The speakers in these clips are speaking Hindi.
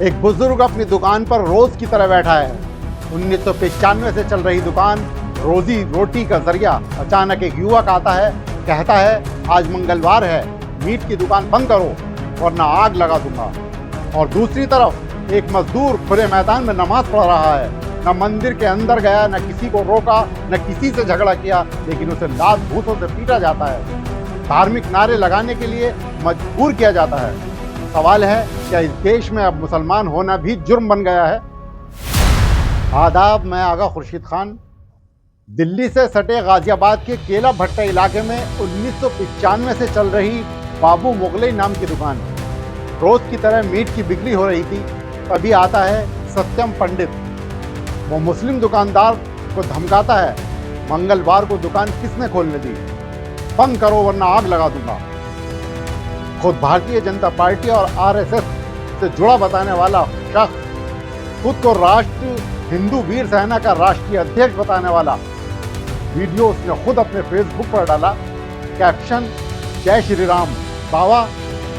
एक बुजुर्ग अपनी दुकान पर रोज की तरह बैठा है। 1995 से चल रही दुकान रोजी रोटी का जरिया। अचानक एक युवक आता है, कहता है आज मंगलवार है, मीट की दुकान बंद करो वरना आग लगा दूंगा। और दूसरी तरफ एक मजदूर खुले मैदान में नमाज पढ़ रहा है। न मंदिर के अंदर गया, न किसी को रोका, न किसी से झगड़ा किया, लेकिन उसे लात भूतों से पीटा जाता है। धार्मिक नारे लगाने के लिए मजबूर किया जाता है। सवाल है, क्या इस देश में अब मुसलमान होना भी जुर्म बन गया है? आदाब, मैं आगा खुर्शीद खान। दिल्ली से सटे गाजियाबाद के केला भट्टा इलाके में 1995 से चल रही बाबू मुगलई नाम की दुकान। रोज की तरह मीट की बिक्री हो रही थी। तभी आता है सत्यम पंडित। वो मुस्लिम दुकानदार को धमकाता है, मंगलवार को दुकान किसने खोलने दी, बंद करो वरना आग लगा दूंगा। खुद भारतीय जनता पार्टी और आरएसएस से जुड़ा बताने वाला शख्स, खुद को राष्ट्र हिंदू वीर सेना का राष्ट्रीय अध्यक्ष बताने वाला वीडियो उसने खुद अपने फेसबुक पर डाला। कैप्शन, जय श्री राम बाबा,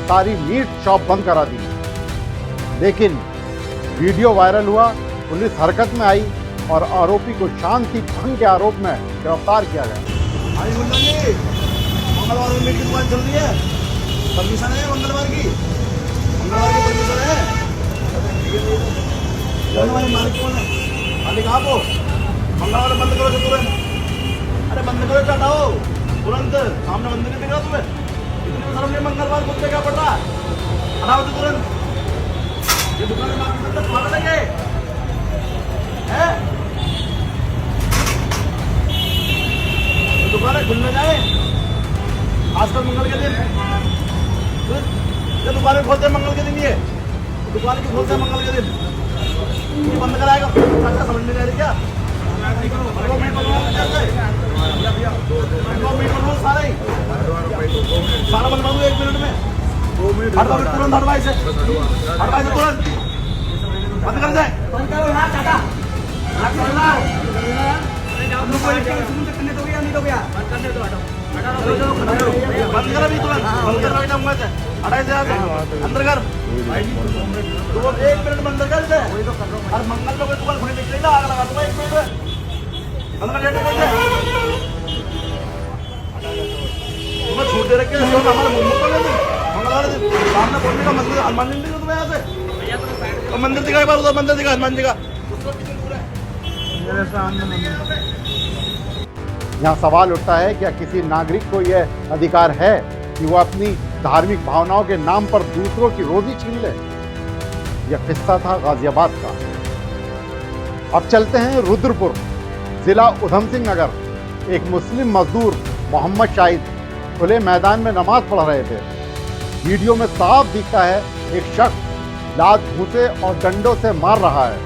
सारी मीट शॉप बंद करा दी। लेकिन वीडियो वायरल हुआ, पुलिस हरकत में आई और आरोपी को शांति भंग के आरोप में गिरफ्तार किया गया। मंगलवार में मीट की दुकान चल रही है, परमिशन है मंगलवार की परमिशन है। मालिक कौन है? मालिक आप हो? मंगलवार बंद करो तुरंत। अरे बंद करो, हटाओ तुरंत। सामने बंद नहीं दिख रहा तुम्हें? इतनी शर्म नहीं? मंगलवार खुद पे क्या पड़ रहा? हटाओ तो तुरंत। ये दुकान पागल है ये? दुकान है, खुलने जाए आजकल मंगल के दिन। ये दुकानें खोलते हैं मंगल के दिन, ये दुकान की खोलते हैं मंगल के दिन। ये बंद कराएगा? अच्छा, समझ में नहीं आ रही क्या? मीट बनवाओ सारे ही, सारा बनवा दो 1 मिनट में। हटवा तुरंत, हटवाई से तुरंत बंद कर जाए। बंद करो ना चाचा, बंद कर अभी तुरंत, बंद कर जाऊंगा। हटाई से अंदर कर, 1 मिनट बंद कर से। और मंगल को दुकान खुली दिख रही ना, आग लगा दूंगा 1 मिनट में। अंदर तुम्हें छूट दे रखे हमारे मंगलवार सामने बोलने का मंदिर, हनुमान मंदिर तुम्हें यहाँ से तो मंदिर दिखाई बार उधर मंदिर दिखा, हनुमान जी का। यहाँ सवाल उठता है, क्या किसी नागरिक को यह अधिकार है कि वो अपनी धार्मिक भावनाओं के नाम पर दूसरों की रोजी छीन ले? यह किस्सा था गाजियाबाद का। अब चलते हैं रुद्रपुर, जिला उधम सिंह नगर। एक मुस्लिम मजदूर मोहम्मद शाहिद खुले मैदान में नमाज पढ़ रहे थे। वीडियो में साफ दिखता है एक शख्स लात घूंसे और डंडों से मार रहा है,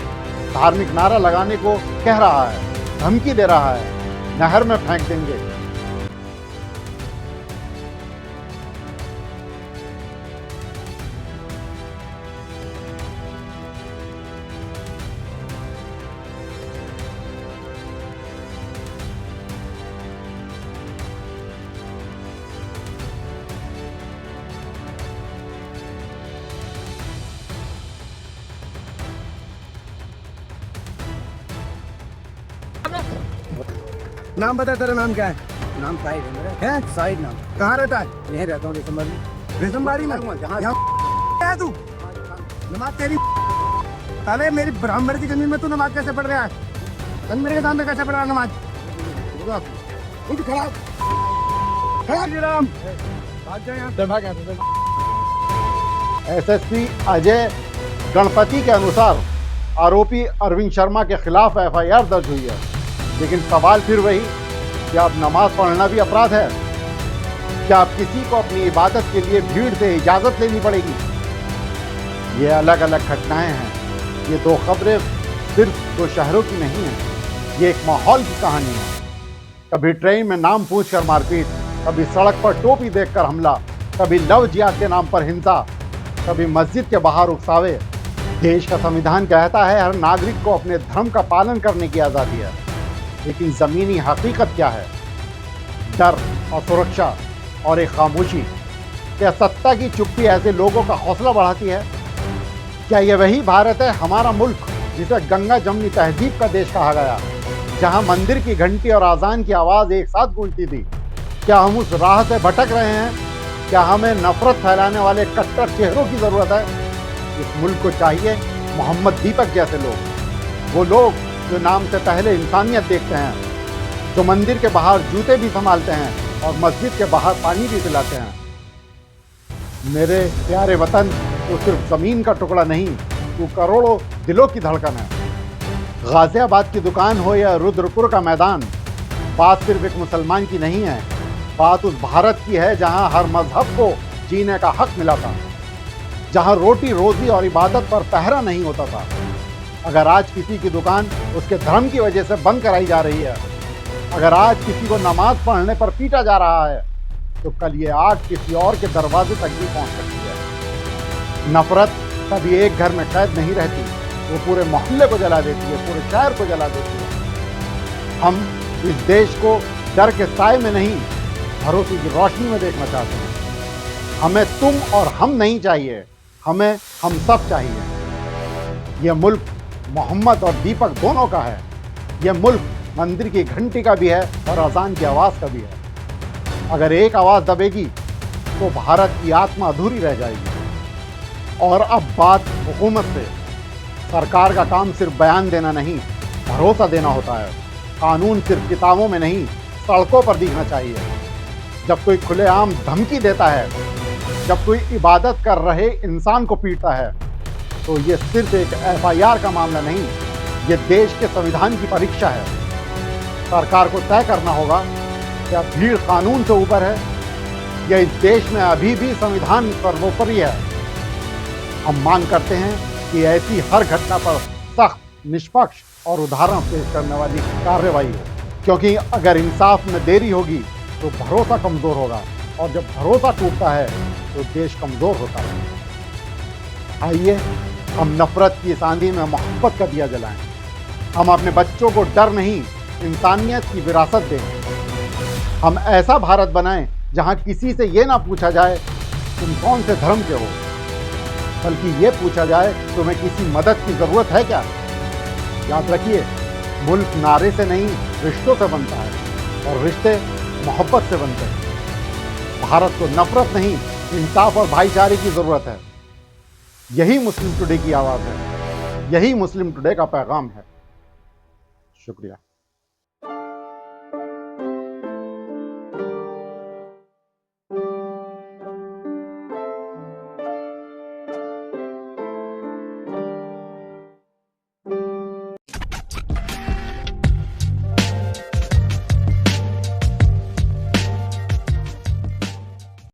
धार्मिक नारा लगाने को कह रहा है, धमकी दे रहा है, नहर में फेंक देंगे। नाम बता, तेरा नाम क्या है? नाम साइड है मेरा। है साइड नाम। कहाँ रहता है? यहीं रहता हूँ दिसंबर में। रेशमबाड़ी में? जहाँ है तू? नमाज तेरी अरे मेरी ब्राह्मण की जमीन में तू नमाज कैसे पढ़ रहा है? मेरे के सामने कैसे पढ़ रहा है नमाज? एसएसपी अजय गणपति के अनुसार आरोपी अरविंद शर्मा के खिलाफ एफआईआर दर्ज हुई है। लेकिन सवाल फिर वही, क्या अब नमाज पढ़ना भी अपराध है? क्या अब किसी को अपनी इबादत के लिए भीड़ से इजाज़त लेनी पड़ेगी? ये अलग अलग घटनाएं हैं। ये दो खबरें सिर्फ दो शहरों की नहीं हैं, ये एक माहौल की कहानी है। कभी ट्रेन में नाम पूछकर मारपीट, कभी सड़क पर टोपी देखकर हमला, कभी लव जिहाद के नाम पर हिंसा, कभी मस्जिद के बाहर उकसावे। देश का संविधान कहता है हर नागरिक को अपने धर्म का पालन करने की आज़ादी है, लेकिन ज़मीनी हकीकत क्या है? डर और सुरक्षा और एक खामोशी। क्या सत्ता की चुप्पी ऐसे लोगों का हौसला बढ़ाती है? क्या ये वही भारत है, हमारा मुल्क, जिसे गंगा जमनी तहजीब का देश कहा गया, जहां मंदिर की घंटी और आजान की आवाज एक साथ गूंजती थी? क्या हम उस राह से भटक रहे हैं? क्या हमें नफरत फैलाने वाले कट्टर चेहरों की जरूरत है? इस मुल्क को चाहिए मोहम्मद दीपक जैसे लोग, वो लोग जो नाम से पहले इंसानियत देखते हैं, जो मंदिर के बाहर जूते भी संभालते हैं और मस्जिद के बाहर पानी भी पिलाते हैं। मेरे प्यारे वतन, तो सिर्फ जमीन का टुकड़ा नहीं, तू करोड़ों दिलों की धड़कन है। गाजियाबाद की दुकान हो या रुद्रपुर का मैदान, बात सिर्फ एक मुसलमान की नहीं है, बात उस भारत की है जहां हर मजहब को जीने का हक मिला था, जहां रोटी रोजी और इबादत पर पहरा नहीं होता था। अगर आज किसी की दुकान उसके धर्म की वजह से बंद कराई जा रही है, अगर आज किसी को नमाज पढ़ने पर पीटा जा रहा है, तो कल ये आग किसी और के दरवाजे तक भी पहुंच सकती है। नफरत कभी एक घर में कैद नहीं रहती, वो पूरे मोहल्ले को जला देती है, पूरे शहर को जला देती है। हम इस देश को डर के साए में नहीं, भरोसे की रोशनी में देखना चाहते हैं। हमें तुम और हम नहीं चाहिए, हमें हम सब चाहिए। यह मुल्क मोहम्मद और दीपक दोनों का है। यह मुल्क मंदिर की घंटी का भी है और अजान की आवाज़ का भी है। अगर एक आवाज़ दबेगी तो भारत की आत्मा अधूरी रह जाएगी। और अब बात हुकूमत से। सरकार का काम सिर्फ बयान देना नहीं, भरोसा देना होता है। कानून सिर्फ किताबों में नहीं, सड़कों पर दिखना चाहिए। जब कोई खुलेआम धमकी देता है, जब कोई इबादत कर रहे इंसान को पीटता है, तो ये सिर्फ एक FIR का मामला नहीं, ये देश के संविधान की परीक्षा है। सरकार को तय करना होगा, क्या भीड़ कानून से ऊपर है या इस देश में अभी भी संविधान सर्वोपरि है। हम मांग करते हैं कि ऐसी हर घटना पर सख्त, निष्पक्ष और उदाहरण पेश करने वाली कार्रवाई हो, क्योंकि अगर इंसाफ में देरी होगी तो भरोसा कमज़ोर होगा, और जब भरोसा टूटता है तो देश कमज़ोर होता है। आइए हम नफरत की इस आंधी में मोहब्बत का दिया जलाएं। हम अपने बच्चों को डर नहीं, इंसानियत की विरासत दें। हम ऐसा भारत बनाएं जहां किसी से ये ना पूछा जाए तुम कौन से धर्म के हो, बल्कि ये पूछा जाए तुम्हें किसी मदद की ज़रूरत है क्या। याद रखिए, मुल्क नारे से नहीं, रिश्तों से बनता है, और रिश्ते मोहब्बत से बनते हैं। भारत को नफरत नहीं, इंसाफ और भाईचारे की ज़रूरत है। यही मुस्लिम टुडे की आवाज़ है, यही मुस्लिम टुडे का पैगाम है। शुक्रिया।